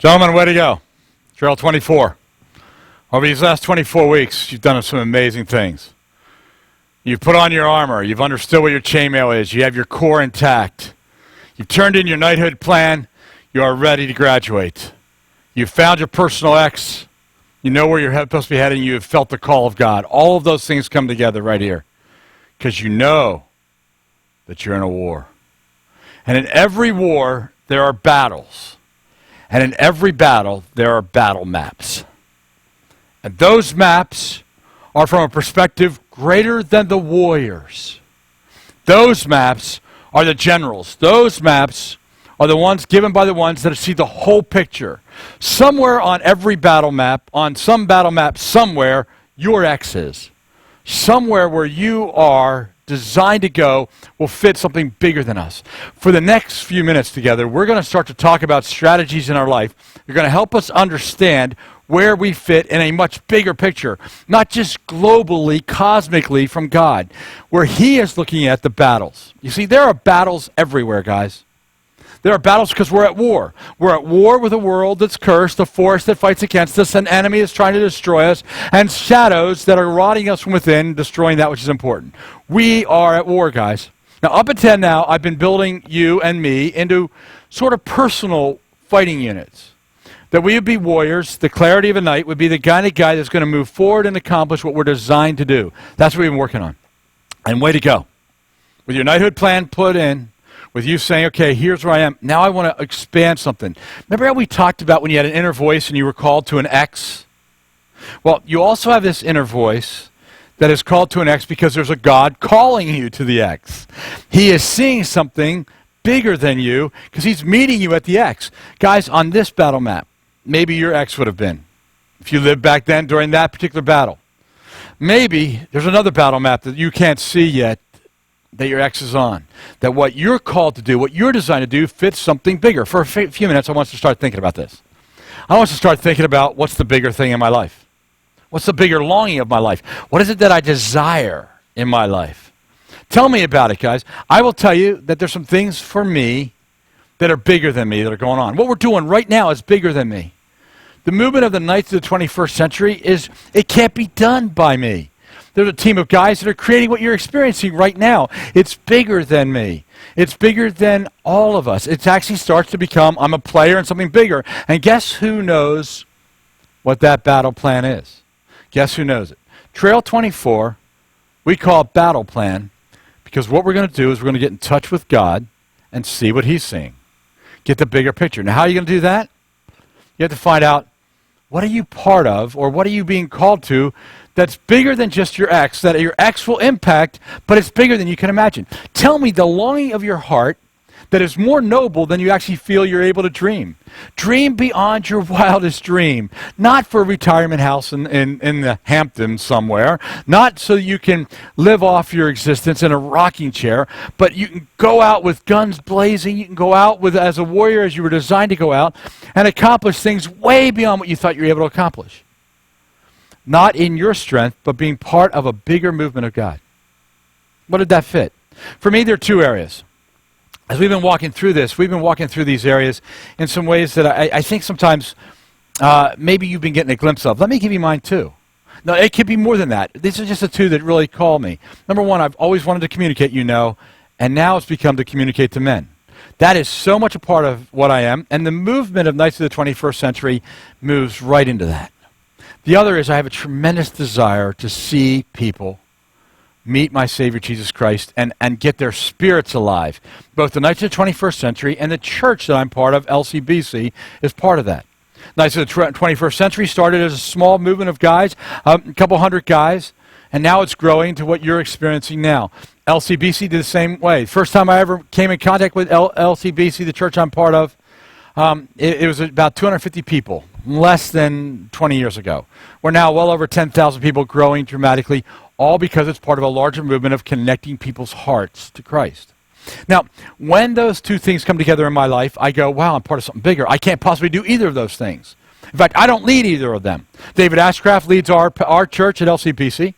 Gentlemen, way to go. Trail 24. Over these last 24 weeks, you've done some amazing things. You've put on your armor. You've understood what your chainmail is. You have your core intact. You've turned in your knighthood plan. You are ready to graduate. You've found your personal X. You know where you're supposed to be heading. You have felt the call of God. All of those things come together right here because you know that you're in a war. And in every war, there are battles. And in every battle, there are battle maps. And those maps are from a perspective greater than the warriors. Those maps are the generals. Those maps are the ones given by the ones that see the whole picture. Somewhere on every battle map, on some battle map somewhere, your X is. Somewhere where you are designed to go will fit something bigger than us. For the next few minutes together, we're going to start to talk about strategies in our life. They're going to help us understand where we fit in a much bigger picture, not just globally, cosmically from God, where He is looking at the battles. You see, there are battles everywhere, guys. There are battles because we're at war. We're at war with a world that's cursed, a force that fights against us, an enemy is trying to destroy us, and shadows that are rotting us from within, destroying that which is important. We are at war, guys. Now, up until now, I've been building you and me into sort of personal fighting units. That we would be warriors. The clarity of a knight would be the kind of guy that's going to move forward and accomplish what we're designed to do. That's what we've been working on. And way to go. With your knighthood plan put in, with you saying, okay, here's where I am. Now I want to expand something. Remember how we talked about when you had an inner voice and you were called to an X? Well, you also have this inner voice that is called to an X because there's a God calling you to the X. He is seeing something bigger than you because He's meeting you at the X. Guys, on this battle map, maybe your X would have been if you lived back then during that particular battle. Maybe there's another battle map that you can't see yet that your X is on, that what you're called to do, what you're designed to do, fits something bigger. For a few minutes, I want us to start thinking about this. I want us to start thinking about what's the bigger thing in my life? What's the bigger longing of my life? What is it that I desire in my life? Tell me about it, guys. I will tell you that there's some things for me that are bigger than me that are going on. What we're doing right now is bigger than me. The movement of the Knights of the 21st century it can't be done by me. There's a team of guys that are creating what you're experiencing right now. It's bigger than me. It's bigger than all of us. It actually starts to become, I'm a player in something bigger. And guess who knows what that battle plan is? Guess who knows it? Trail 24, we call it battle plan because what we're going to do is we're going to get in touch with God and see what He's seeing. Get the bigger picture. Now, how are you going to do that? You have to find out, what are you part of, or what are you being called to that's bigger than just your X, that your X will impact, but it's bigger than you can imagine. Tell me the longing of your heart that is more noble than you actually feel you're able to dream. Dream beyond your wildest dream. Not for a retirement house in the Hamptons somewhere. Not so you can live off your existence in a rocking chair, but you can go out with guns blazing. You can go out with as a warrior as you were designed to go out and accomplish things way beyond what you thought you were able to accomplish. Not in your strength, but being part of a bigger movement of God. What did that fit? For me, there are two areas. As we've been walking through this, we've been walking through these areas in some ways that I think sometimes maybe you've been getting a glimpse of. Let me give you mine too. No, it could be more than that. These are just the two that really call me. Number one, I've always wanted to communicate, you know, and now it's become to communicate to men. That is so much a part of what I am, and the movement of Knights of the 21st Century moves right into that. The other is I have a tremendous desire to see people meet my Savior Jesus Christ and get their spirits alive. Both the Knights of the 21st Century and the church that I'm part of, LCBC, is part of that. Knights of the 21st Century started as a small movement of guys, a couple hundred guys, and now it's growing to what you're experiencing now. LCBC did the same way. First time I ever came in contact with LCBC, the church I'm part of, it was about 250 people, less than 20 years ago. We're now well over 10,000 people, growing dramatically, all because it's part of a larger movement of connecting people's hearts to Christ. Now, when those two things come together in my life, I go, wow, I'm part of something bigger. I can't possibly do either of those things. In fact, I don't lead either of them. David Ashcraft leads our church at LCPC.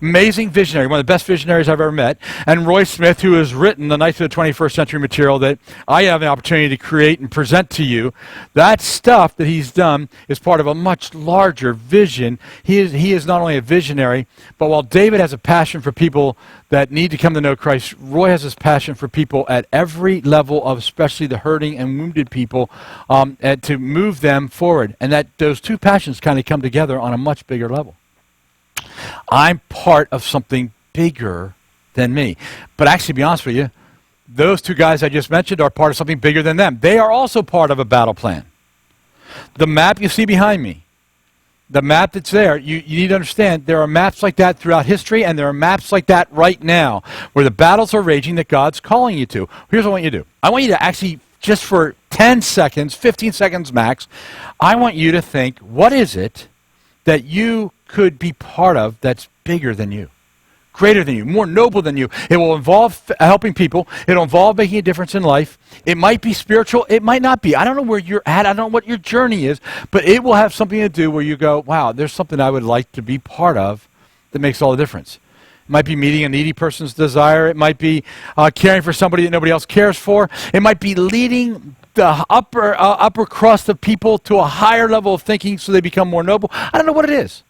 Amazing visionary, one of the best visionaries I've ever met. And Roy Smith, who has written the Knights of the 21st Century material that I have the opportunity to create and present to you. That stuff that he's done is part of a much larger vision. He is not only a visionary, but while David has a passion for people that need to come to know Christ, Roy has this passion for people at every level of especially the hurting and wounded people, and to move them forward. And that those two passions kind of come together on a much bigger level. I'm part of something bigger than me. But actually, to be honest with you, those two guys I just mentioned are part of something bigger than them. They are also part of a battle plan. The map you see behind me, the map that's there, you need to understand there are maps like that throughout history, and there are maps like that right now where the battles are raging that God's calling you to. Here's what I want you to do. I want you to actually, just for 10 seconds, 15 seconds max, I want you to think, what is it that you could be part of that's bigger than you, greater than you, more noble than you? It will involve helping people. It'll involve making a difference in life. It might be spiritual. It might not be. I don't know where you're at. I don't know what your journey is, but it will have something to do where you go, wow, there's something I would like to be part of that makes all the difference. It might be meeting a needy person's desire. It might be caring for somebody that nobody else cares for. It might be leading the upper crust of people to a higher level of thinking so they become more noble. I don't know what it is.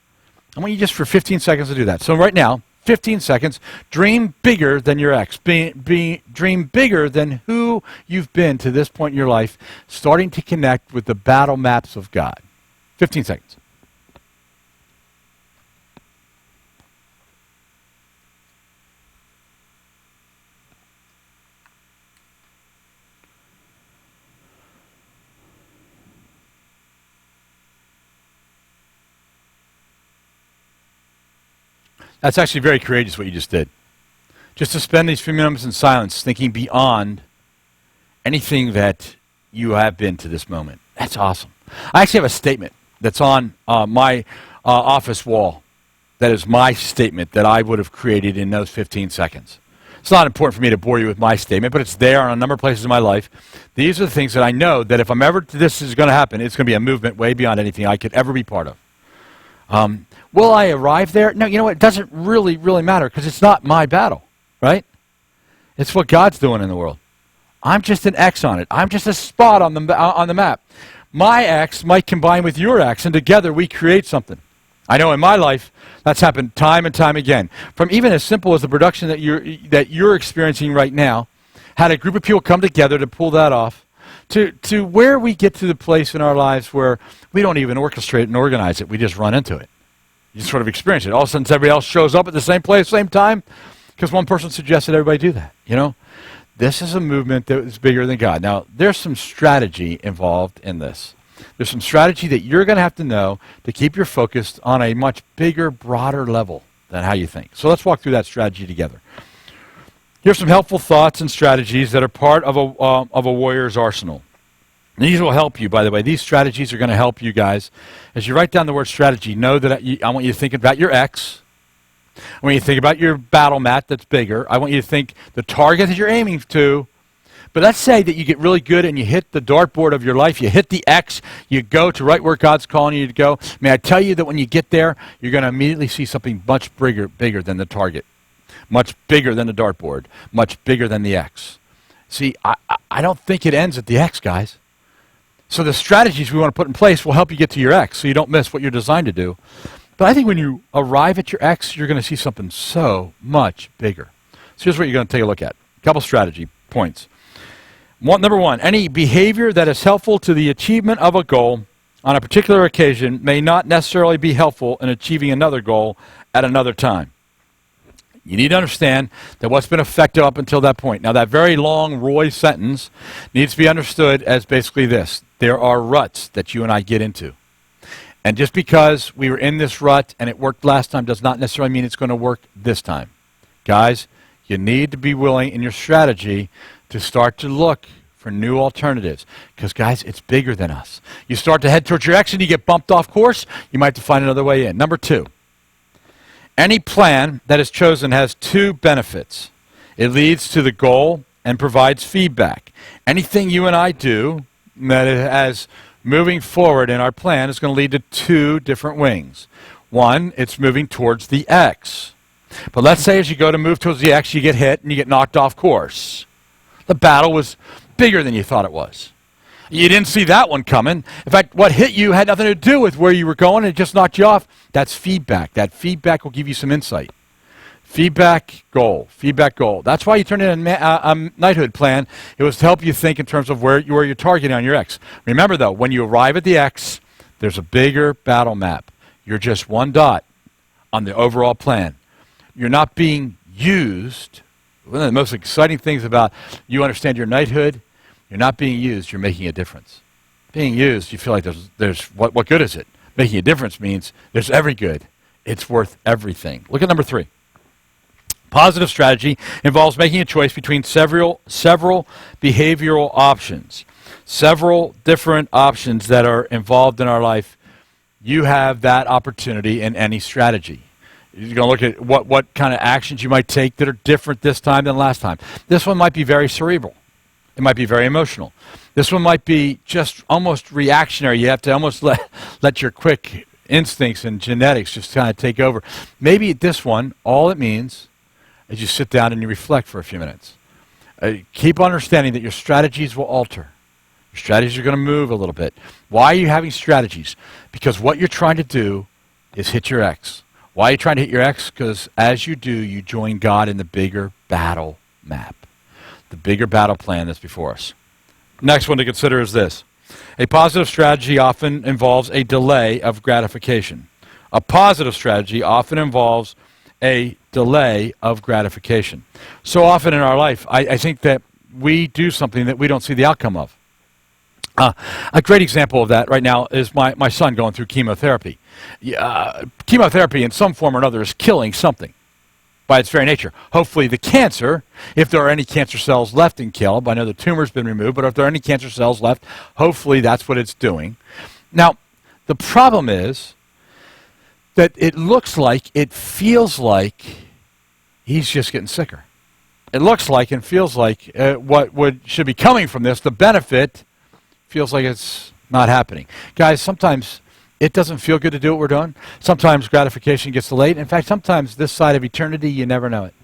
I want you just for 15 seconds to do that. So right now, 15 seconds, dream bigger than your ex. Dream bigger than who you've been to this point in your life, starting to connect with the battle maps of God. 15 seconds. That's actually very courageous what you just did. Just to spend these few moments in silence thinking beyond anything that you have been to this moment. That's awesome. I actually have a statement that's on my office wall. That is my statement that I would have created in those 15 seconds. It's not important for me to bore you with my statement, but it's there on a number of places in my life. These are the things that I know that if I'm ever, this is going to happen, it's going to be a movement way beyond anything I could ever be part of. Will I arrive there? No, you know what? It doesn't really matter because it's not my battle, right? It's what God's doing in the world. I'm just an X on it. I'm just a spot on the map. My X might combine with your X, and together we create something. I know in my life that's happened time and time again. From even as simple as the production that you're experiencing right now, had a group of people come together to pull that off, to where we get to the place in our lives where we don't even orchestrate and organize it. We just run into it. You sort of experience it. All of a sudden, everybody else shows up at the same place, same time, because one person suggested everybody do that. You know, this is a movement that is bigger than God. Now, there's some strategy involved in this. There's some strategy that you're going to have to know to keep your focus on a much bigger, broader level than how you think. So let's walk through that strategy together. Here's some helpful thoughts and strategies that are part of a warrior's arsenal. These will help you, by the way. These strategies are going to help you guys. As you write down the word strategy, know that I want you to think about your X. I want you to think about your battle mat that's bigger. I want you to think the target that you're aiming to. But let's say that you get really good and you hit the dartboard of your life. You hit the X. You go to right where God's calling you to go. May I tell you that when you get there, you're going to immediately see something much bigger than the target. Much bigger than the dartboard. Much bigger than the X. See, I don't think it ends at the X, guys. So the strategies we want to put in place will help you get to your X so you don't miss what you're designed to do. But I think when you arrive at your X, you're going to see something so much bigger. So here's what you're going to take a look at. A couple strategy points. Number one, any behavior that is helpful to the achievement of a goal on a particular occasion may not necessarily be helpful in achieving another goal at another time. You need to understand that what's been effective up until that point. Now, that very long Roy sentence needs to be understood as basically this. There are ruts that you and I get into. And just because we were in this rut and it worked last time does not necessarily mean it's going to work this time. Guys, you need to be willing in your strategy to start to look for new alternatives. Because, guys, it's bigger than us. You start to head towards your X and you get bumped off course, you might have to find another way in. Number two. Any plan that is chosen has two benefits. It leads to the goal and provides feedback. Anything you and I do that as moving forward in our plan is going to lead to two different wings. One, it's moving towards the X. But let's say as you go to move towards the X, you get hit and you get knocked off course. The battle was bigger than you thought it was. You didn't see that one coming. In fact, what hit you had nothing to do with where you were going. It just knocked you off. That's feedback. That feedback will give you some insight. Feedback, goal. Feedback, goal. That's why you turned in a knighthood plan. It was to help you think in terms of where you're targeting on your X. Remember, though, when you arrive at the X, there's a bigger battle map. You're just one dot on the overall plan. You're not being used. One of the most exciting things about you understand your knighthood, you're not being used, you're making a difference. Being used, you feel like there's what good is it? Making a difference means there's every good. It's worth everything. Look at number 3. Positive strategy involves making a choice between several behavioral options. Several different options that are involved in our life. You have that opportunity in any strategy. You're going to look at what kind of actions you might take that are different this time than last time. This one might be very cerebral. It might be very emotional. This one might be just almost reactionary. You have to almost let your quick instincts and genetics just kind of take over. Maybe this one, all it means is you sit down and you reflect for a few minutes. Keep understanding that your strategies will alter. Your strategies are going to move a little bit. Why are you having strategies? Because what you're trying to do is hit your X. Why are you trying to hit your X? Because as you do, you join God in the bigger battle map, the bigger battle plan that's before us. Next one to consider is this. A positive strategy often involves a delay of gratification. A positive strategy often involves a delay of gratification. So often in our life, I think that we do something that we don't see the outcome of. A great example of that right now is my son going through chemotherapy. Chemotherapy in some form or another is killing something by its very nature. Hopefully the cancer, if there are any cancer cells left in kill, I know the tumor's been removed, but if there are any cancer cells left, hopefully that's what it's doing. Now, the problem is that it looks like, it feels like he's just getting sicker. It looks like and feels like what should be coming from this, the benefit, feels like it's not happening. Guys, sometimes it doesn't feel good to do what we're doing. Sometimes gratification gets delayed. In fact, sometimes this side of eternity, you never know it.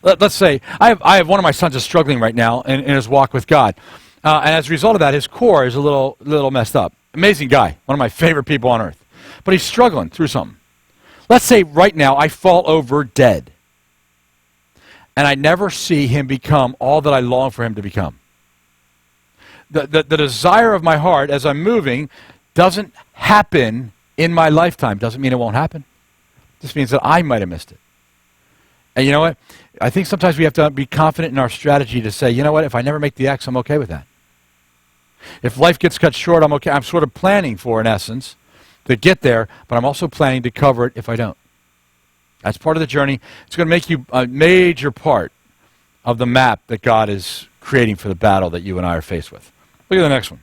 Let's say, I have one of my sons is struggling right now in his walk with God. And as a result of that, his core is a little messed up. Amazing guy, one of my favorite people on earth. But he's struggling through something. Let's say right now I fall over dead. And I never see him become all that I long for him to become. The desire of my heart as I'm moving doesn't happen in my lifetime. Doesn't mean it won't happen. Just means that I might have missed it. And you know what? I think sometimes we have to be confident in our strategy to say, you know what, if I never make the X, I'm okay with that. If life gets cut short, I'm okay. I'm sort of planning for, in essence, to get there, but I'm also planning to cover it if I don't. That's part of the journey. It's going to make you a major part of the map that God is creating for the battle that you and I are faced with. Look at the next one.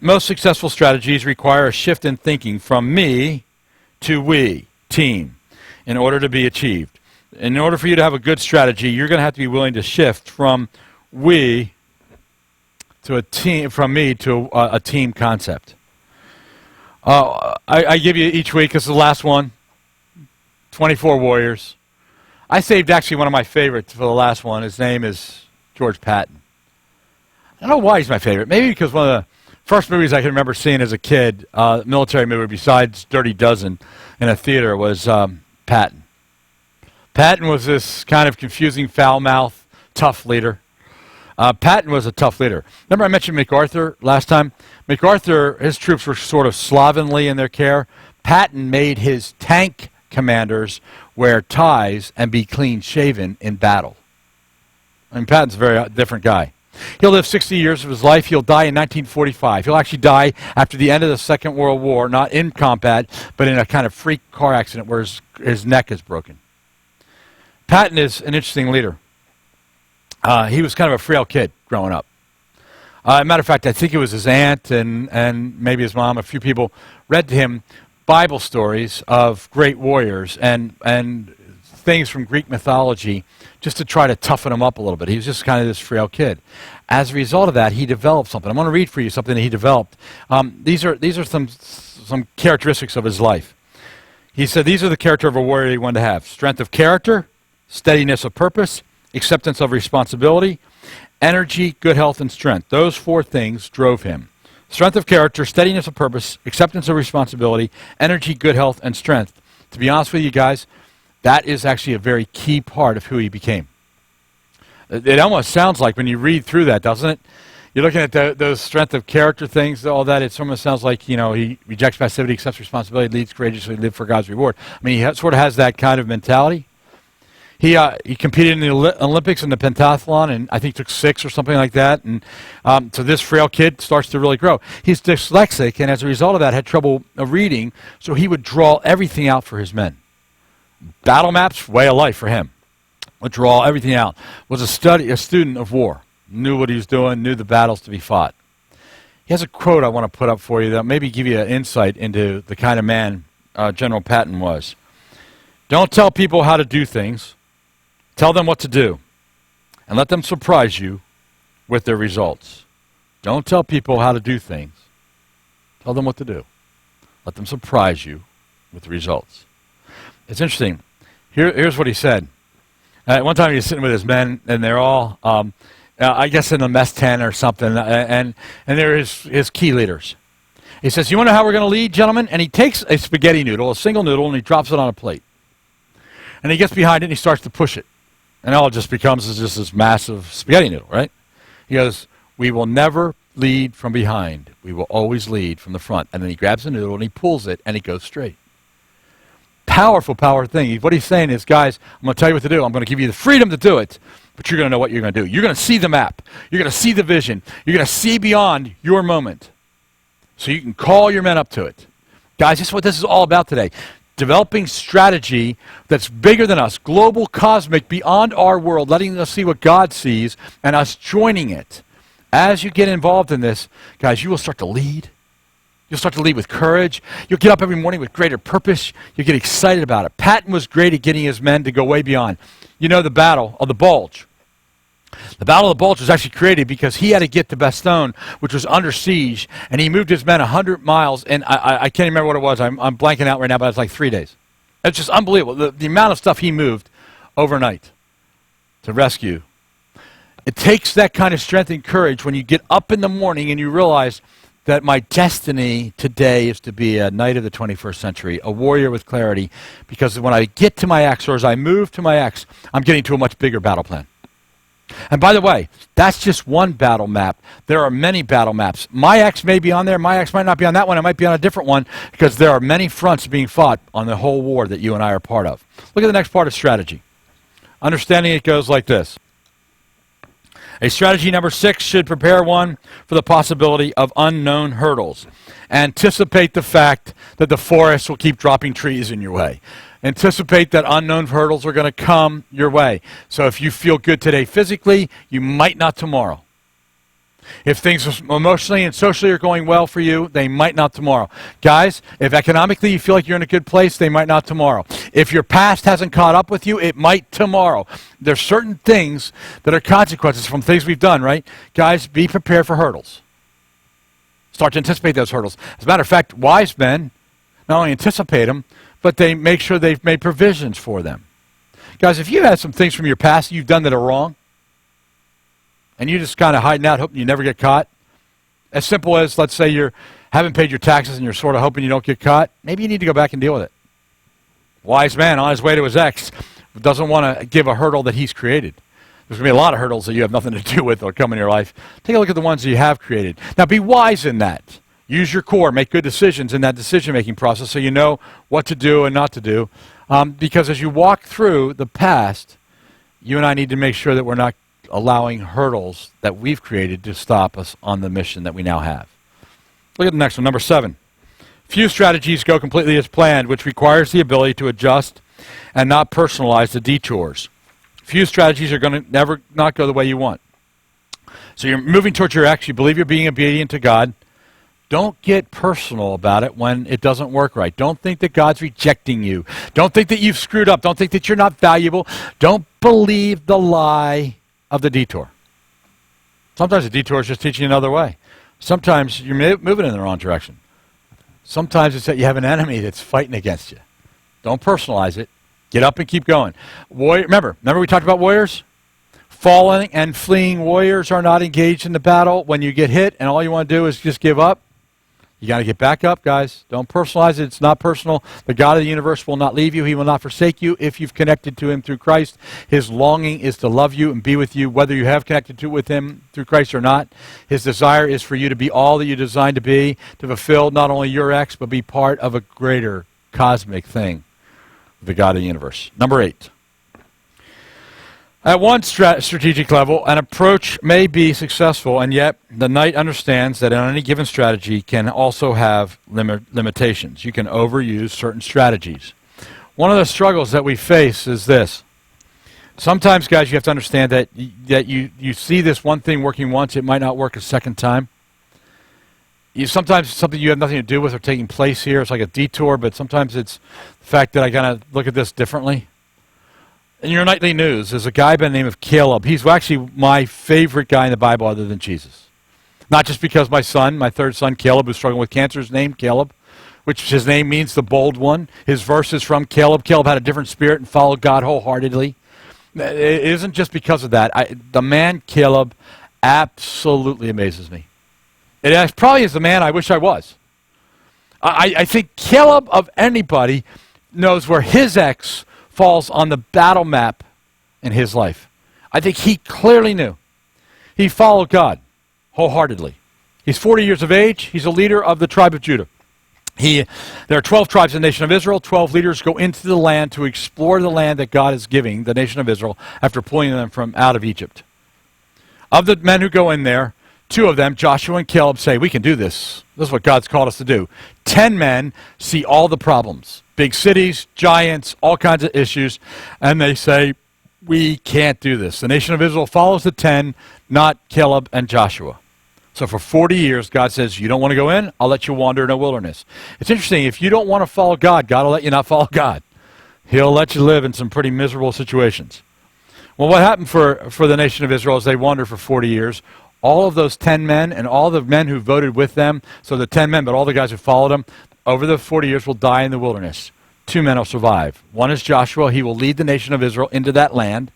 Most successful strategies require a shift in thinking from me to we, team, in order to be achieved. In order for you to have a good strategy, you're going to have to be willing to shift from we to a team, from me to a team concept. I give you each week, this is the last one, 24 warriors. I saved actually one of my favorites for the last one. His name is George Patton. I don't know why he's my favorite. Maybe because one of the first movies I can remember seeing as a kid, military movie besides Dirty Dozen in a theater, was Patton. Patton was this kind of confusing, foul-mouthed, tough leader. Patton was a tough leader. Remember I mentioned MacArthur last time? MacArthur, his troops were sort of slovenly in their care. Patton made his tank commanders wear ties and be clean-shaven in battle. I mean, Patton's a very different guy. He'll live 60 years of his life. He'll die in 1945. He'll actually die after the end of the Second World War, not in combat, but in a kind of freak car accident where his neck is broken. Patton is an interesting leader. He was kind of a frail kid growing up. Matter of fact, I think it was his aunt and maybe his mom, a few people, read to him Bible stories of great warriors and things from Greek mythology just to try to toughen him up a little bit. He was just kind of this frail kid. As a result of that, he developed something. I'm going to read for you something that he developed. These are some characteristics of his life. He said these are the character of a warrior he wanted to have. Strength of character, steadiness of purpose, acceptance of responsibility, energy, good health, and strength. Those 4 things drove him. Strength of character, steadiness of purpose, acceptance of responsibility, energy, good health, and strength. To be honest with you guys, that is actually a very key part of who he became. It almost sounds like when you read through that, doesn't it? You're looking at those strength of character things, all that. It almost sounds like, he rejects passivity, accepts responsibility, leads courageously, lives for God's reward. I mean, he sort of has that kind of mentality. He competed in the Olympics in the pentathlon, and I think took 6 or something like that. And so this frail kid starts to really grow. He's dyslexic, and as a result of that, had trouble reading. So he would draw everything out for his men. Battle maps, way of life for him. Would draw everything out. Was a student of war. Knew what he was doing. Knew the battles to be fought. He has a quote I want to put up for you that maybe give you an insight into the kind of man General Patton was. Don't tell people how to do things. Tell them what to do, and let them surprise you with their results. Don't tell people how to do things. Tell them what to do. Let them surprise you with the results. It's interesting. Here's what he said. One time he was sitting with his men, and they're all, I guess, in a mess tent or something, and they're his key leaders. He says, "You want to know how we're going to lead, gentlemen?" And he takes a spaghetti noodle, a single noodle, and he drops it on a plate. And he gets behind it, and he starts to push it. And all it just becomes is just this massive spaghetti noodle, right? He goes, "We will never lead from behind. We will always lead from the front." And then he grabs the noodle and he pulls it and it goes straight. Powerful thing. What he's saying is, guys, I'm going to tell you what to do. I'm going to give you the freedom to do it, but you're going to know what you're going to do. You're going to see the map. You're going to see the vision. You're going to see beyond your moment. So you can call your men up to it. Guys, this is what this is all about today. Developing strategy that's bigger than us, global, cosmic, beyond our world, letting us see what God sees, and us joining it. As you get involved in this, guys, you will start to lead. You'll start to lead with courage. You'll get up every morning with greater purpose. You'll get excited about it. Patton was great at getting his men to go way beyond. You know the Battle of the Bulge. The Battle of the Bulge was actually created because he had to get to Bastogne, which was under siege, and he moved his men 100 miles, and I can't remember what it was. I'm blanking out right now, but it's like 3 days. It's just unbelievable, the amount of stuff he moved overnight to rescue. It takes that kind of strength and courage when you get up in the morning and you realize that my destiny today is to be a knight of the 21st century, a warrior with clarity, because when I get to my X, or as I move to my X, I'm getting to a much bigger battle plan. And by the way, that's just one battle map. There are many battle maps. My X may be on there. My X might not be on that one. It might be on a different one, because there are many fronts being fought on the whole war that you and I are part of. Look at the next part of strategy. Understanding it goes like this. A strategy number 6 should prepare one for the possibility of unknown hurdles. Anticipate the fact that the forest will keep dropping trees in your way. Anticipate that unknown hurdles are going to come your way. So if you feel good today physically, you might not tomorrow. If things emotionally and socially are going well for you, they might not tomorrow. Guys, if economically you feel like you're in a good place, they might not tomorrow. If your past hasn't caught up with you, it might tomorrow. There's certain things that are consequences from things we've done, right? Guys, be prepared for hurdles. Start to anticipate those hurdles. As a matter of fact, wise men not only anticipate them, but they make sure they've made provisions for them. Guys, if you had some things from your past you've done that are wrong, and you're just kind of hiding out, hoping you never get caught, as simple as, let's say you haven't paid your taxes and you're sort of hoping you don't get caught, maybe you need to go back and deal with it. Wise man on his way to his ex doesn't want to give a hurdle that he's created. There's going to be a lot of hurdles that you have nothing to do with or come in your life. Take a look at the ones that you have created. Now be wise in that. Use your core. Make good decisions in that decision-making process so you know what to do and not to do. Because as you walk through the past, you and I need to make sure that we're not allowing hurdles that we've created to stop us on the mission that we now have. Look at the next one, number 7. Few strategies go completely as planned, which requires the ability to adjust and not personalize the detours. Few strategies are going to not go the way you want. So you're moving towards your X, you believe you're being obedient to God. Don't get personal about it when it doesn't work right. Don't think that God's rejecting you. Don't think that you've screwed up. Don't think that you're not valuable. Don't believe the lie of the detour. Sometimes the detour is just teaching you another way. Sometimes you're moving in the wrong direction. Sometimes it's that you have an enemy that's fighting against you. Don't personalize it. Get up and keep going. Remember we talked about warriors? Falling and fleeing warriors are not engaged in the battle. When you get hit and all you want to do is just give up, you got to get back up, guys. Don't personalize it. It's not personal. The God of the universe will not leave you. He will not forsake you if you've connected to him through Christ. His longing is to love you and be with you, whether you have connected with him through Christ or not. His desire is for you to be all that you're designed to be, to fulfill not only your ex, but be part of a greater cosmic thing, the God of the universe. Number 8. At one strategic level, an approach may be successful, and yet the knight understands that any given strategy can also have limitations. You can overuse certain strategies. One of the struggles that we face is this. Sometimes, guys, you have to understand that you see this one thing working once, it might not work a second time. Sometimes something you have nothing to do with or taking place here. It's like a detour, but sometimes it's the fact that I kind of look at this differently. In your nightly news, there's a guy by the name of Caleb. He's actually my favorite guy in the Bible other than Jesus. Not just because my third son, Caleb, who's struggling with cancer, is named Caleb, which his name means the bold one. His verse is from Caleb. Caleb had a different spirit and followed God wholeheartedly. It isn't just because of that. The man Caleb absolutely amazes me. It probably is the man I wish I was. I think Caleb of anybody knows where his ex falls on the battle map in his life. I think he clearly knew. He followed God wholeheartedly. He's 40 years of age. He's a leader of the tribe of Judah. There are 12 tribes in the nation of Israel. 12 leaders go into the land to explore the land that God is giving the nation of Israel after pulling them from out of Egypt. Of the men who go in there, 2 of them, Joshua and Caleb, say, we can do this. This is what God's called us to do. 10 men see all the problems. Big cities, giants, all kinds of issues. And they say, we can't do this. The nation of Israel follows the 10, not Caleb and Joshua. So for 40 years, God says, you don't want to go in? I'll let you wander in a wilderness. It's interesting. If you don't want to follow God, God will let you not follow God. He'll let you live in some pretty miserable situations. Well, what happened for the nation of Israel as they wandered for 40 years? All of those 10 men and all the men who voted with them, so the 10 men, but all the guys who followed them, over the 40 years will die in the wilderness. 2 men will survive. One is Joshua. He will lead the nation of Israel into that land.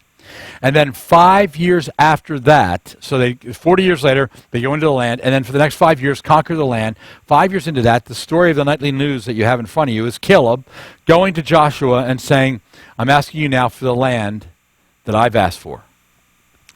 And then 5 years after that, 40 years later, they go into the land, and then for the next 5 years, conquer the land. 5 years into that, the story of the nightly news that you have in front of you is Caleb going to Joshua and saying, I'm asking you now for the land that I've asked for.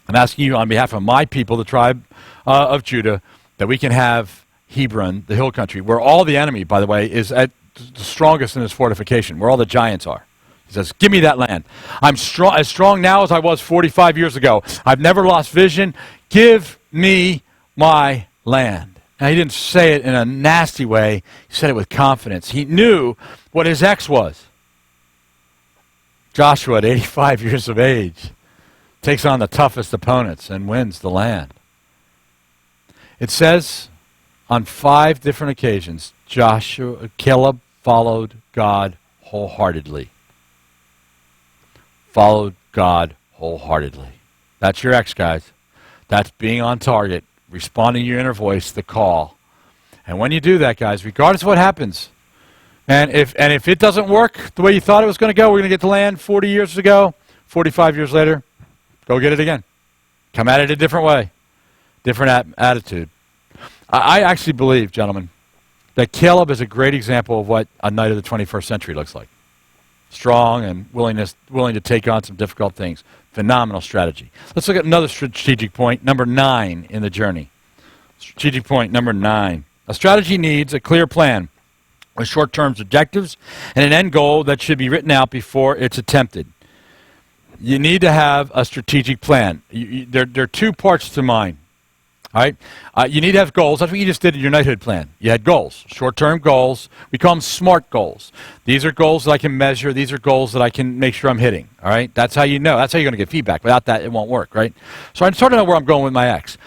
I'm asking you on behalf of my people, the tribe of Judah, that we can have Hebron, the hill country, where all the enemy, by the way, is at the strongest in his fortification, where all the giants are. He says, give me that land. I'm as strong now as I was 45 years ago. I've never lost vision. Give me my land. Now, he didn't say it in a nasty way. He said it with confidence. He knew what his ex was. Joshua, at 85 years of age, takes on the toughest opponents and wins the land. It says on 5 different occasions, Caleb followed God wholeheartedly. Followed God wholeheartedly. That's your ex, guys. That's being on target, responding to your inner voice, the call. And when you do that, guys, regardless of what happens, and if it doesn't work the way you thought it was going to go, we're going to get to land 40 years ago, 45 years later, go get it again. Come at it a different way, different attitude. I actually believe, gentlemen, that Caleb is a great example of what a knight of the 21st century looks like. Strong and willing to take on some difficult things. Phenomenal strategy. Let's look at another strategic point, number 9 in the journey. Strategic point number 9. A strategy needs a clear plan with short-term objectives and an end goal that should be written out before it's attempted. You need to have a strategic plan. There are 2 parts to mine. All right? You need to have goals. That's what you just did in your knighthood plan. You had goals, short-term goals. We call them SMART goals. These are goals that I can measure. These are goals that I can make sure I'm hitting. All right? That's how you know. That's how you're going to get feedback. Without that, it won't work, right? So I sort of know where I'm going with my ex.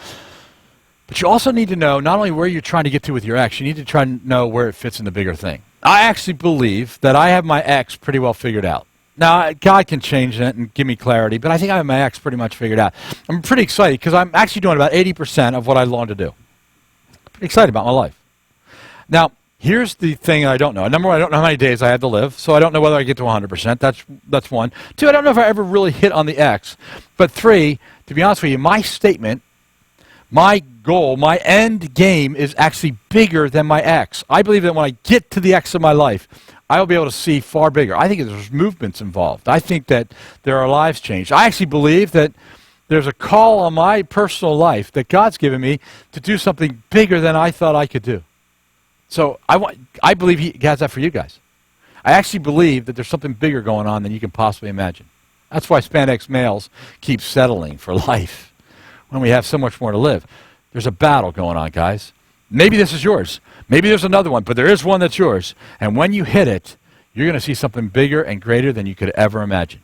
But you also need to know not only where you're trying to get to with your ex, you need to try to know where it fits in the bigger thing. I actually believe that I have my ex pretty well figured out. Now, God can change it and give me clarity, but I think I have my ex pretty much figured out. I'm pretty excited because I'm actually doing about 80% of what I long to do. Pretty excited about my life. Now, Here's the thing I don't know. Number one, I don't know how many days I have to live, so I don't know whether I get to 100%. That's one. Two, I don't know if I ever really hit on the X. But three, to be honest with you, my statement, my goal, my end game is actually bigger than my X. I believe that when I get to the X of my life, I will be able to see far bigger. I think there's movements involved. I think that there are lives changed. I actually believe that there's a call on my personal life that God's given me to do something bigger than I thought I could do. So I believe he has that for you guys. I actually believe that there's something bigger going on than you can possibly imagine. That's why spandex males keep settling for life when we have so much more to live. There's a battle going on, guys. Maybe this is yours. Maybe there's another one, but there is one that's yours. And when you hit it, you're going to see something bigger and greater than you could ever imagine.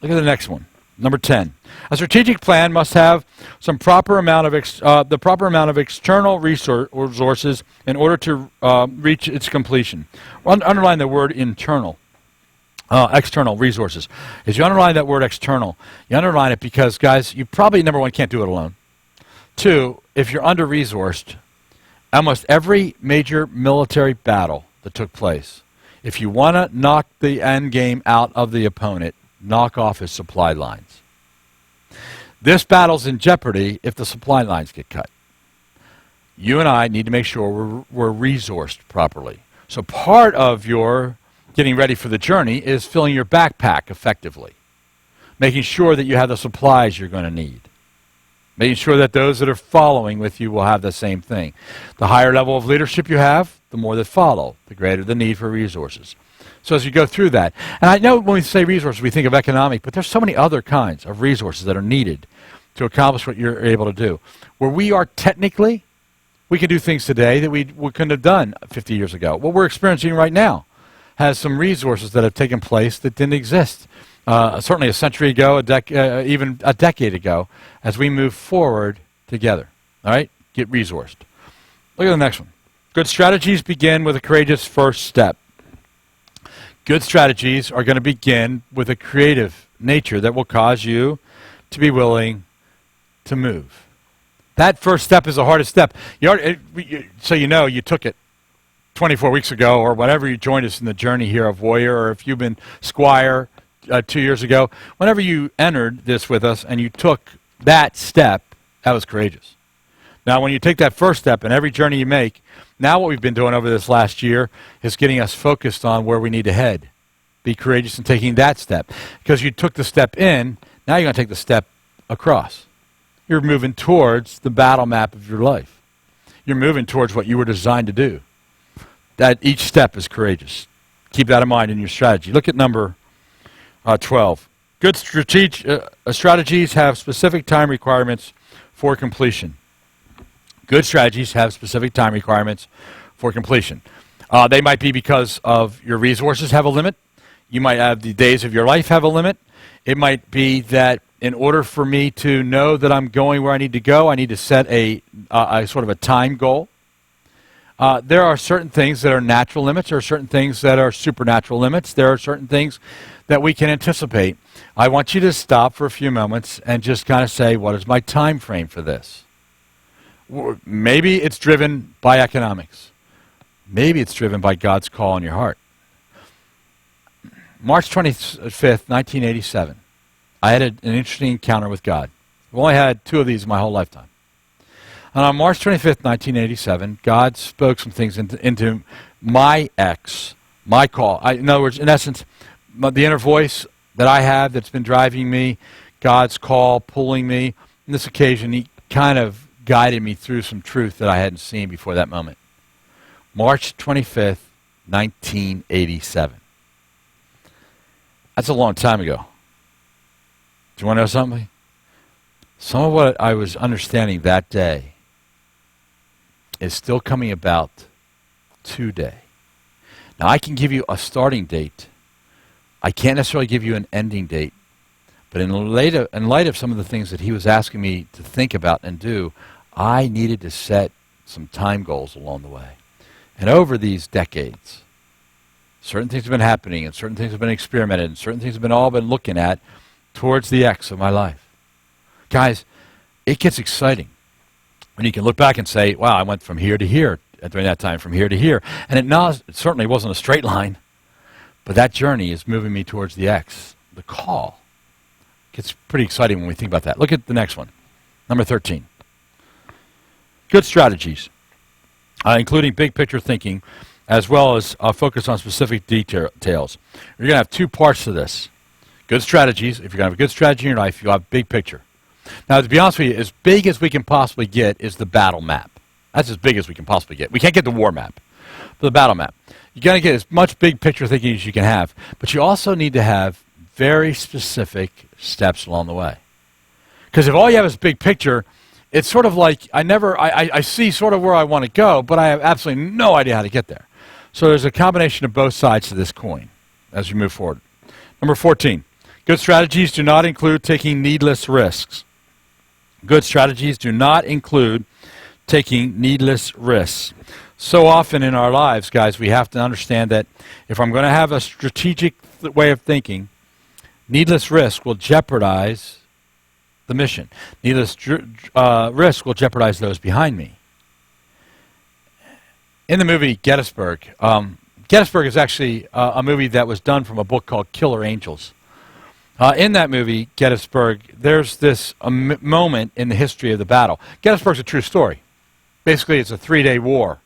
Look at the next one. Number 10. A strategic plan must have some proper amount of the proper amount of external resources in order to reach its completion. Underline the word internal. External resources. As you underline that word external, you underline it because, guys, you probably, number one, can't do it alone. Two, if you're under-resourced, almost every major military battle that took place, if you want to knock the end game out of the opponent, knock off his supply lines. This battle's in jeopardy if the supply lines get cut. You and I need to make sure we're resourced properly. So part of your getting ready for the journey is filling your backpack effectively, making sure that you have the supplies you're going to need, making sure that those that are following with you will have the same thing. The higher level of leadership you have, the more that follow, the greater the need for resources. So as you go through that, and I know when we say resources, we think of economic, but there's so many other kinds of resources that are needed to accomplish what you're able to do. Where we are technically, we can do things today that we couldn't have done 50 years ago. What we're experiencing right now has some resources that have taken place that didn't exist certainly a century ago, even a decade ago, as we move forward together. All right? Get resourced. Look at the next one. Good strategies begin with a courageous first step. Good strategies are going to begin with a creative nature that will cause you to be willing to move. That first step is the hardest step. So you know you took it 24 weeks ago or whenever you joined us in the journey here of Warrior, or if you've been Squire 2 years ago, whenever you entered this with us and you took that step, that was courageous. Now when you take that first step in every journey you make, now what we've been doing over this last year is getting us focused on where we need to head. Be courageous in taking that step. Because you took the step in, now you're going to take the step across. You're moving towards the battle map of your life. You're moving towards what you were designed to do. That each step is courageous. Keep that in mind in your strategy. Look at number 12. Good strategies have specific time requirements for completion. Good strategies have specific time requirements for completion. They might be because of your resources have a limit. You might have the days of your life have a limit. It might be that in order for me to know that I'm going where I need to go, I need to set a sort of a time goal. There are certain things that are natural limits. There are certain things that are supernatural limits. There are certain things that we can anticipate. I want you to stop for a few moments and just kind of say, what is my time frame for this? Maybe it's driven by economics. Maybe it's driven by God's call on your heart. March 25th, 1987, I had an interesting encounter with God. I've only had 2 of these in my whole lifetime. And on March 25th, 1987, God spoke some things into my my call. In other words, in essence, the inner voice that I have that's been driving me, God's call, pulling me. On this occasion, he kind of guided me through some truth that I hadn't seen before that moment. March 25th, 1987. That's a long time ago. Do you want to know something? Some of what I was understanding that day is still coming about today. Now, I can give you a starting date. I can't necessarily give you an ending date. But in light of some of the things that he was asking me to think about and do, I needed to set some time goals along the way. And over these decades, certain things have been happening, and certain things have been experimented, and certain things have been all been looking at towards the X of my life. Guys, it gets exciting when you can look back and say, wow, I went from here to here during that time from here to here. And it certainly wasn't a straight line, but that journey is moving me towards the X, the call. It gets pretty exciting when we think about that. Look at the next one, number 13. Good strategies, including big picture thinking, as well as focus on specific details. You're going to have two parts to this. Good strategies. If you're going to have a good strategy in your life, you have big picture. Now, to be honest with you, as big as we can possibly get is the battle map. That's as big as we can possibly get. We can't get the war map, but the battle map. You're going to get as much big picture thinking as you can have, but you also need to have very specific steps along the way. Because if all you have is big picture, it's sort of like I see sort of where I want to go, but I have absolutely no idea how to get there. So there's a combination of both sides to this coin as you move forward. Number 14. Good strategies do not include taking needless risks. Good strategies do not include taking needless risks. So often in our lives, guys, we have to understand that if I'm going to have a strategic way of thinking, needless risk will jeopardize the mission. Needless risk will jeopardize those behind me. In the movie Gettysburg, Gettysburg is actually a movie that was done from a book called Killer Angels. In that movie, Gettysburg, there's this moment in the history of the battle. Gettysburg's a true story. Basically, it's a 3-day war,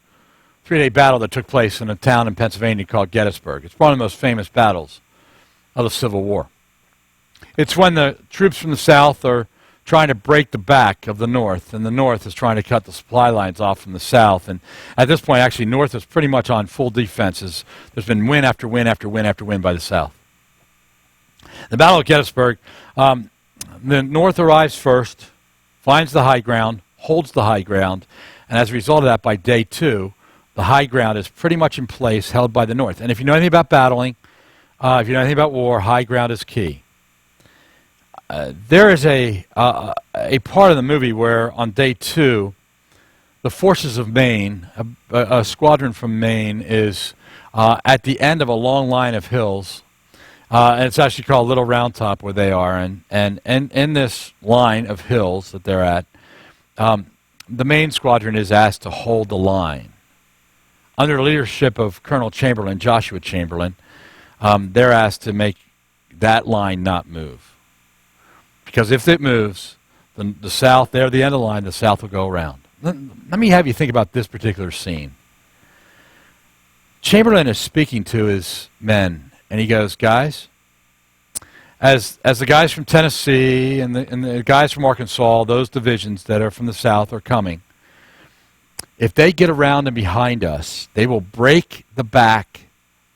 3-day battle that took place in a town in Pennsylvania called Gettysburg. It's one of the most famous battles of the Civil War. It's when the troops from the South are trying to break the back of the North, and the North is trying to cut the supply lines off from the South. And at this point, actually, North is pretty much on full defenses. There's been win after win after win after win by the South. The Battle of Gettysburg, the North arrives first, finds the high ground, holds the high ground, and as a result of that, by day 2, the high ground is pretty much in place, held by the North. And if you know anything about battling, if you know anything about war, high ground is key. There is a part of the movie where on day 2, the forces of Maine, a squadron from Maine, is at the end of a long line of hills. And it's actually called Little Round Top where they are. And in this line of hills that they're at, the Maine squadron is asked to hold the line. Under the leadership of Colonel Chamberlain, Joshua Chamberlain, they're asked to make that line not move. Because if it moves, the South, they're at the end of the line, the South will go around. Let me have you think about this particular scene. Chamberlain is speaking to his men, and he goes, guys, as the guys from Tennessee and the guys from Arkansas, those divisions that are from the South are coming, if they get around and behind us, they will break the back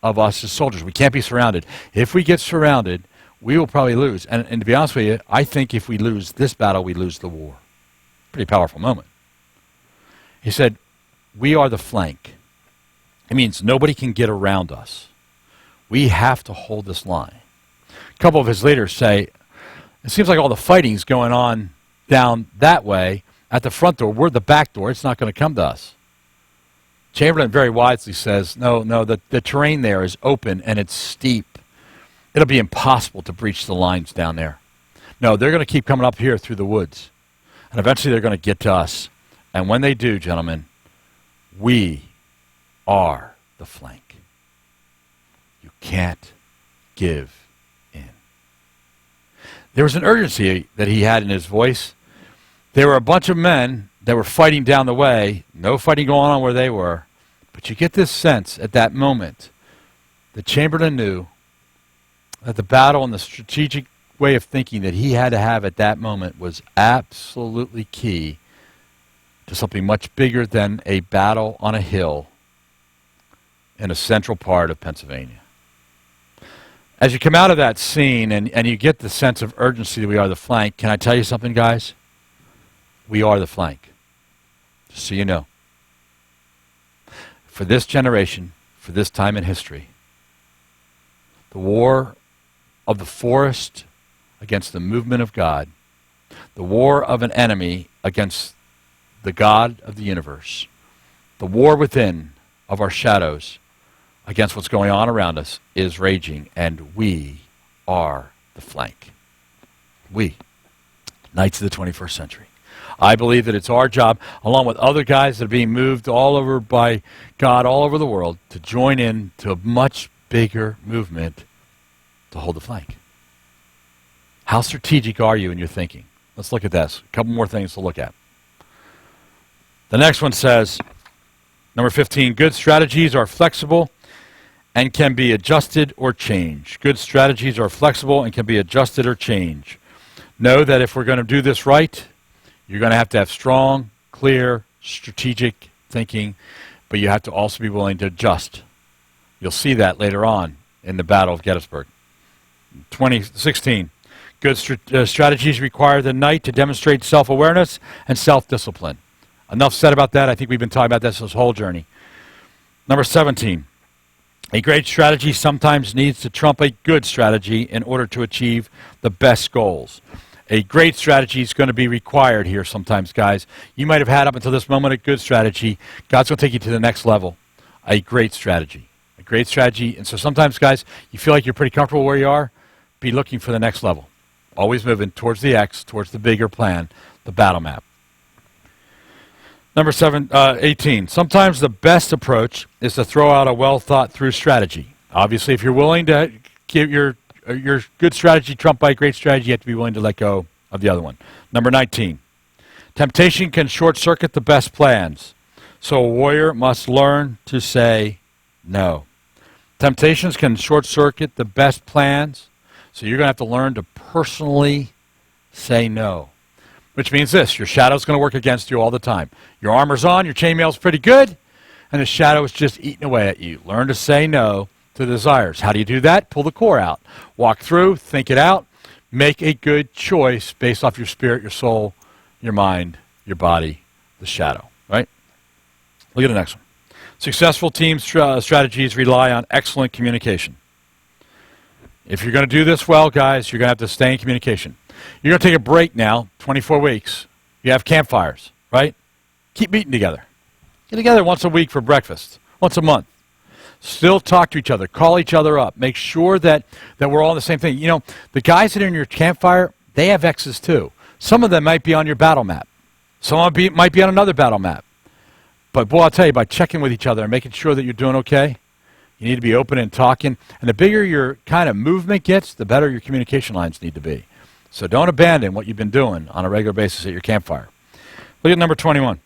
of us as soldiers. We can't be surrounded. If we get surrounded, we will probably lose. And to be honest with you, I think if we lose this battle, we lose the war. Pretty powerful moment. He said, we are the flank. It means nobody can get around us. We have to hold this line. A couple of his leaders say, it seems like all the fighting's going on down that way at the front door. We're the back door. It's not going to come to us. Chamberlain very wisely says, no, the terrain there is open and it's steep. It'll be impossible to breach the lines down there. No, they're going to keep coming up here through the woods. And eventually they're going to get to us. And when they do, gentlemen, we are the flank. You can't give in. There was an urgency that he had in his voice. There were a bunch of men that were fighting down the way. No fighting going on where they were. But you get this sense at that moment that Chamberlain knew that the battle and the strategic way of thinking that he had to have at that moment was absolutely key to something much bigger than a battle on a hill in a central part of Pennsylvania. As you come out of that scene and you get the sense of urgency that we are the flank, can I tell you something, guys? We are the flank. Just so you know. For this generation, for this time in history, the war of the forest against the movement of God, the war of an enemy against the God of the universe, the war within of our shadows against what's going on around us is raging, and we are the flank. We, knights of the 21st century. I believe that it's our job, along with other guys that are being moved all over by God all over the world, to join in to a much bigger movement to hold the flank. How strategic are you in your thinking? Let's look at this. A couple more things to look at. The next one says, number 15, good strategies are flexible and can be adjusted or changed. Good strategies are flexible and can be adjusted or changed. Know that if we're going to do this right, you're going to have strong, clear, strategic thinking, but you have to also be willing to adjust. You'll see that later on in the Battle of Gettysburg. 2016, good strategies require the knight to demonstrate self-awareness and self-discipline. Enough said about that. I think we've been talking about this whole journey. Number 17, a great strategy sometimes needs to trump a good strategy in order to achieve the best goals. A great strategy is going to be required here sometimes, guys. You might have had up until this moment a good strategy. God's going to take you to the next level. A great strategy. A great strategy. And so sometimes, guys, you feel like you're pretty comfortable where you are. Be looking for the next level. Always moving towards the X, towards the bigger plan, the battle map. Number 18. Sometimes the best approach is to throw out a well-thought-through strategy. Obviously, if you're willing to give your good strategy trumped by a great strategy, you have to be willing to let go of the other one. Number 19. Temptation can short-circuit the best plans, so a warrior must learn to say no. Temptations can short-circuit the best plans, so you're going to have to learn to personally say no. Which means this, your shadow's going to work against you all the time. Your armor's on, your chainmail's pretty good, and the shadow is just eating away at you. Learn to say no to the desires. How do you do that? Pull the core out. Walk through, think it out, make a good choice based off your spirit, your soul, your mind, your body, the shadow, right? Look at the next one. Successful team strategies rely on excellent communication. If you're going to do this well, guys, you're going to have to stay in communication. You're going to take a break now, 24 weeks. You have campfires, right? Keep meeting together. Get together once a week for breakfast, once a month. Still talk to each other. Call each other up. Make sure that we're all in the same thing. You know, the guys that are in your campfire, they have X's too. Some of them might be on your battle map. Some might be on another battle map. But, boy, I'll tell you, by checking with each other and making sure that you're doing okay, you need to be open and talking. And the bigger your kind of movement gets, the better your communication lines need to be. So don't abandon what you've been doing on a regular basis at your campfire. Look at number 21.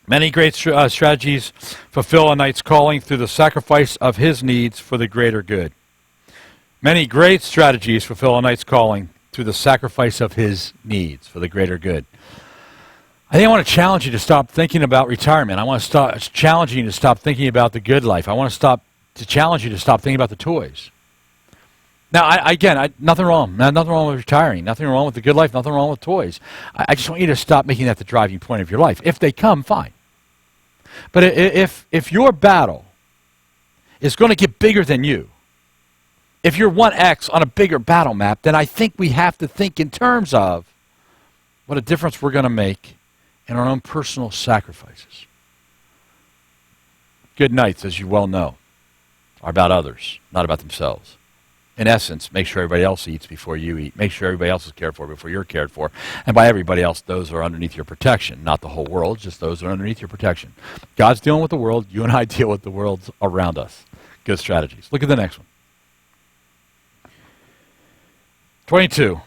Many great strategies fulfill a knight's calling through the sacrifice of his needs for the greater good. Many great strategies fulfill a knight's calling through the sacrifice of his needs for the greater good. I think I want to challenge you to stop thinking about retirement. I want to start challenging you to stop thinking about the good life. I want to challenge you to stop thinking about the toys. Now, nothing wrong. Nothing wrong with retiring. Nothing wrong with the good life. Nothing wrong with toys. I just want you to stop making that the driving point of your life. If they come, fine. But if your battle is going to get bigger than you, if you're 1X on a bigger battle map, then I think we have to think in terms of what a difference we're going to make in our own personal sacrifices. Good nights, as you well know, are about others, not about themselves. In essence, make sure everybody else eats before you eat. Make sure everybody else is cared for before you're cared for. And by everybody else, those are underneath your protection. Not the whole world, just those that are underneath your protection. God's dealing with the world. You and I deal with the world around us. Good strategies. Look at the next one. 22.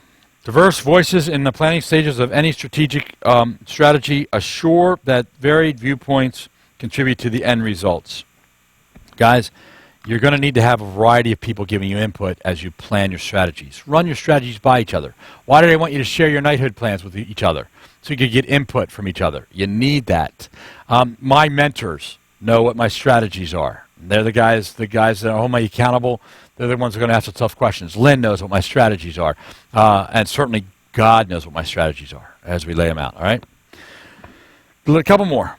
Diverse voices in the planning stages of any strategic strategy assure that varied viewpoints contribute to the end results. Guys, you're going to need to have a variety of people giving you input as you plan your strategies. Run your strategies by each other. Why do they want you to share your knighthood plans with each other? So you can get input from each other. You need that. My mentors know what my strategies are. They're the guys that hold me accountable. They're the ones that are going to ask the tough questions. Lynn knows what my strategies are. And certainly God knows what my strategies are as we lay them out. All right? A couple more.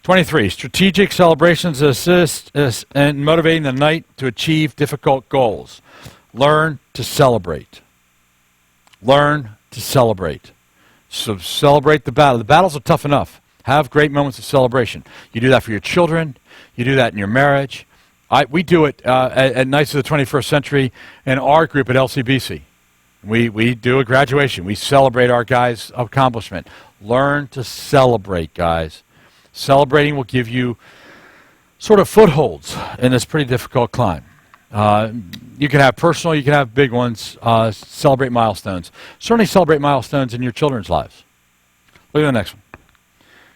23. Strategic celebrations assist in motivating the knight to achieve difficult goals. Learn to celebrate. Learn to celebrate. So celebrate the battle. The battles are tough enough. Have great moments of celebration. You do that for your children. You do that in your marriage. We do it at Knights of the 21st Century in our group at LCBC. We do a graduation. We celebrate our guys' accomplishment. Learn to celebrate, guys. Celebrating will give you sort of footholds in this pretty difficult climb. You can have personal, you can have big ones. Celebrate milestones. Certainly celebrate milestones in your children's lives. Look at the next one.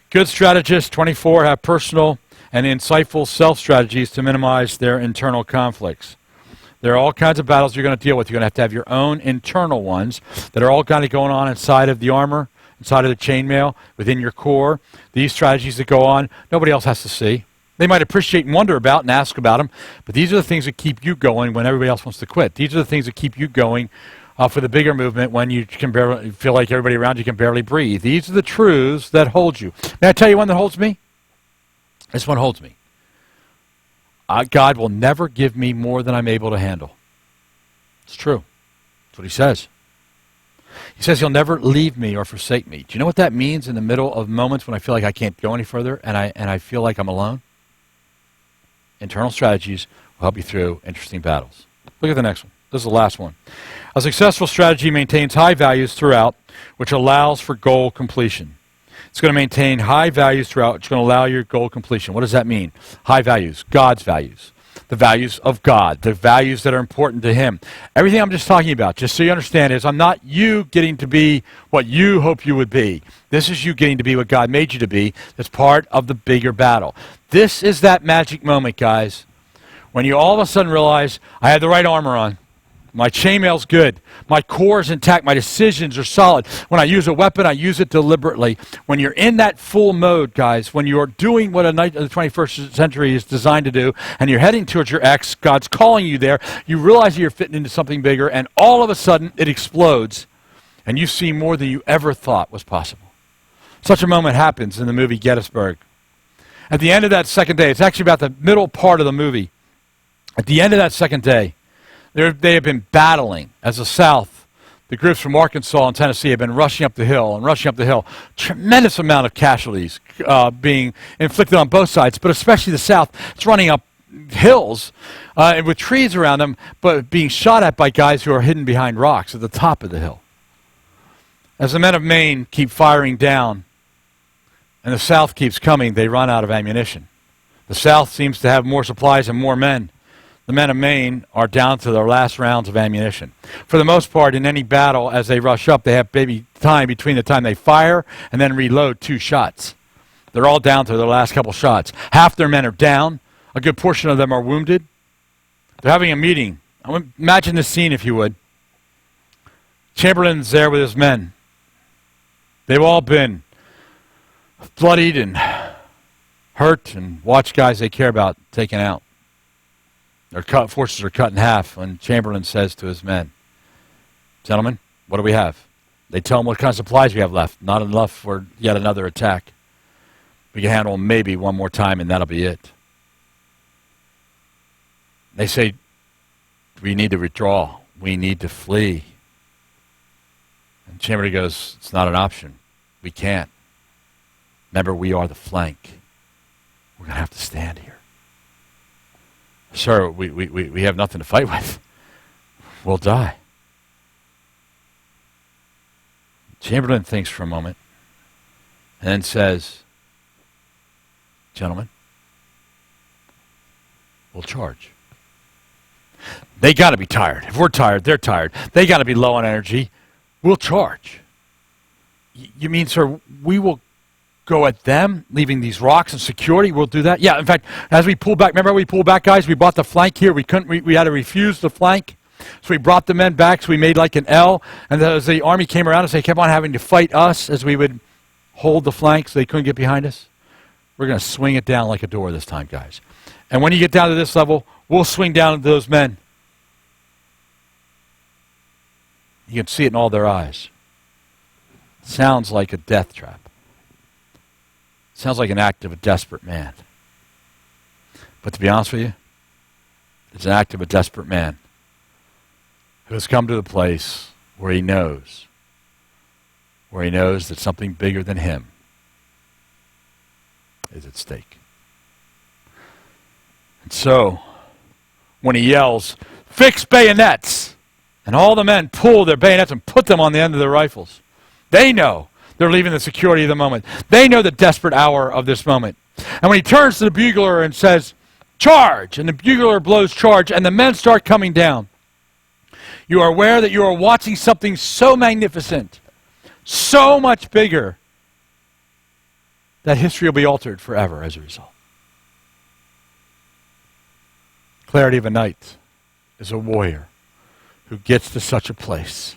Good strategists, 24, have personal and insightful self-strategies to minimize their internal conflicts. There are all kinds of battles you're going to deal with. You're going to have your own internal ones that are all kind of going on inside of the armor, inside of the chainmail, within your core. These strategies that go on, nobody else has to see. They might appreciate and wonder about and ask about them, but these are the things that keep you going when everybody else wants to quit. These are the things that keep you going for the bigger movement when you can barely feel like everybody around you can barely breathe. These are the truths that hold you. May I tell you one that holds me? This one holds me. God will never give me more than I'm able to handle. It's true. That's what he says. He says he'll never leave me or forsake me. Do you know what that means in the middle of moments when I feel like I can't go any further and I feel like I'm alone? Internal strategies will help you through interesting battles. Look at the next one. This is the last one. A successful strategy maintains high values throughout, which allows for goal completion. It's going to maintain high values throughout. It's going to allow your goal completion. What does that mean? High values, God's values, the values of God, the values that are important to him. Everything I'm just talking about, just so you understand, is I'm not you getting to be what you hope you would be. This is you getting to be what God made you to be. That's part of the bigger battle. This is that magic moment, guys, when you all of a sudden realize, I had the right armor on. My chainmail's good. My core is intact. My decisions are solid. When I use a weapon, I use it deliberately. When you're in that full mode, guys, when you're doing what a knight of the 21st century is designed to do, and you're heading towards your X, God's calling you there, you realize you're fitting into something bigger, and all of a sudden it explodes, and you see more than you ever thought was possible. Such a moment happens in the movie Gettysburg. At the end of that second day, it's actually about the middle part of the movie. At the end of that second day, they have been battling as the South. The groups from Arkansas and Tennessee have been rushing up the hill and rushing up the hill. Tremendous amount of casualties being inflicted on both sides, but especially the South. It's running up hills and with trees around them, but being shot at by guys who are hidden behind rocks at the top of the hill. As the men of Maine keep firing down and the South keeps coming, they run out of ammunition. The South seems to have more supplies and more men. The men of Maine are down to their last rounds of ammunition. For the most part, in any battle, as they rush up, they have maybe time between the time they fire and then reload 2 shots. They're all down to their last couple shots. Half their men are down. A good portion of them are wounded. They're having a meeting. Imagine this scene, if you would. Chamberlain's there with his men. They've all been bloodied and hurt and watch guys they care about taken out. Their forces are cut in half, and Chamberlain says to his men, "Gentlemen, what do we have?" They tell him what kind of supplies we have left. Not enough for yet another attack. We can handle them maybe one more time, and that'll be it. They say, "We need to withdraw. We need to flee." And Chamberlain goes, "It's not an option. We can't. Remember, we are the flank. We're going to have to stand here. Sir, we have nothing to fight with. We'll die." Chamberlain thinks for a moment and then says, "Gentlemen, we'll charge." They got to be tired. If we're tired, they're tired. They got to be low on energy. We'll charge. You mean, sir, we will go at them, leaving these rocks and security? We'll do that? Yeah, in fact, as we pull back, remember we pulled back, guys? We brought the flank here. We had to refuse the flank. So we brought the men back, so we made like an L. And as the army came around us, they kept on having to fight us as we would hold the flank so they couldn't get behind us. We're going to swing it down like a door this time, guys. And when you get down to this level, we'll swing down into those men. You can see it in all their eyes. It sounds like a death trap. Sounds like an act of a desperate man. But to be honest with you, it's an act of a desperate man who has come to the place where he knows that something bigger than him is at stake. And so, when he yells, "Fix bayonets!" And all the men pull their bayonets and put them on the end of their rifles. They know they're leaving the security of the moment. They know the desperate hour of this moment. And when he turns to the bugler and says, charge, and the bugler blows charge, and the men start coming down, you are aware that you are watching something so magnificent, so much bigger, that history will be altered forever as a result. Clarity of a knight is a warrior who gets to such a place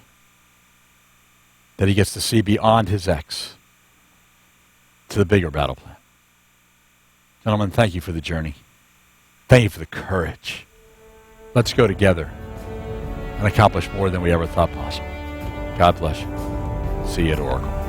that he gets to see beyond his ex to the bigger battle plan. Gentlemen, thank you for the journey. Thank you for the courage. Let's go together and accomplish more than we ever thought possible. God bless you. See you at Oracle.